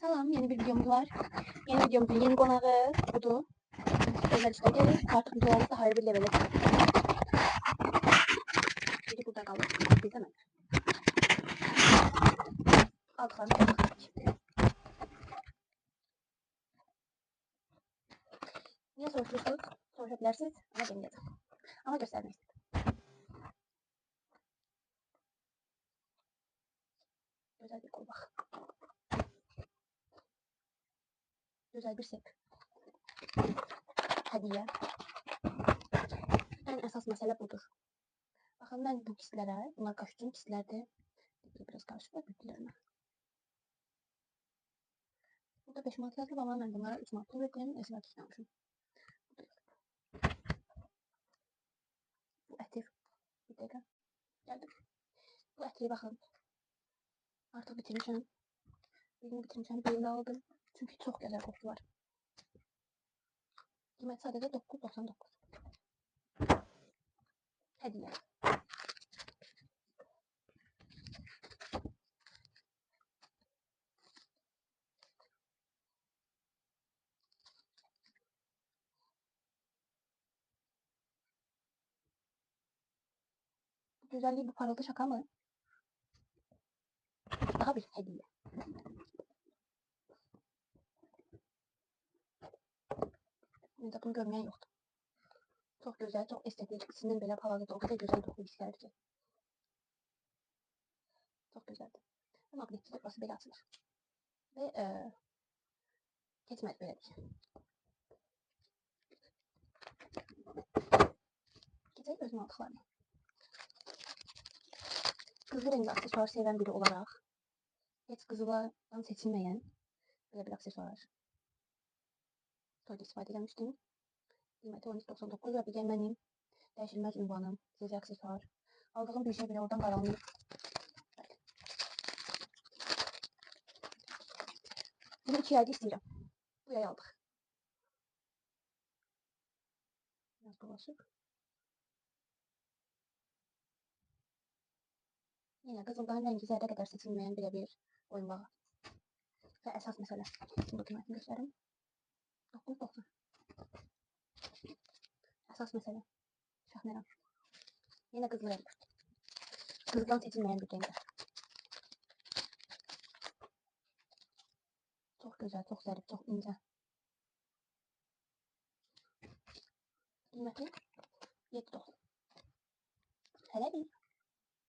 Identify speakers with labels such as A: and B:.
A: Salam, yeni bir videomuz var. Yeni videomuzun yeni konağı budur. Özel işte gelir. Artık videolarımız da ayrı bir levele çıkıyor. Biri burada kalır. Biz hemen. Aldıklarını aldık. Niye soruştursunuz? Soruşabilirsiniz ama demeyelim. Ama göstermek istedim. Güzel bir kol bak. Güzel bir sep. Hediye. En esas mesele budur. Bakın ben bu kistlere, bunlar kaşıcın kistlerde biraz karışık var bilgilerine. Burada 5 manat yazılıb ama ben bunlara 3 manat verdim. Esra tutmamışım. Bu ətir. Bir dəqiqə. Gəldim. Bu ətiri baxın. Artıq bitirmişəm. Birini bitirmişəm, birini aldım. Çünki çox gözəl qoxusu var. Qiyməti sadəcə 9.99. Hədiyyə. Bu güzelliği, bu parıltı şaka mı? Daha bir hediye. Burada bunu görmeyen yoktu. Çok güzel, çok estetik. İkisinden belə paladı da o kadar güzel dokulu hisslərdi ki. Çok güzeldi. Magnetli burası belə açılır. Ve keçmədi belədir. Keçək özüm aldıqlarını. Qızıl rengi aksesuar seven biri olarak heç qızılardan seçilmeyen böyle bir aksesuar toyda istifadə edilmişdim. Qiyməti 12.99 və bir mənim dəyişilməz ünvanım, gecə aksesuar. Aldığım bir şey bile oradan qaranlıq. Bunu 2 ayda istəyirəm. Bu yay aldıq. Biraz dolaşıq. Yine qızıldan rəngi zərrə qədər seçilməyən birebir oyunbağı. Və əsas məsələ. Şimdi qiymətini göstərim. 9.90. Əsas məsələ. Şahmeran. Yine qızıl rəng. Qızıldan seçilməyən bir rənglər. Çox gözəl, çox zərif, çox incə. Qiyməti 7.90. Hələ bir.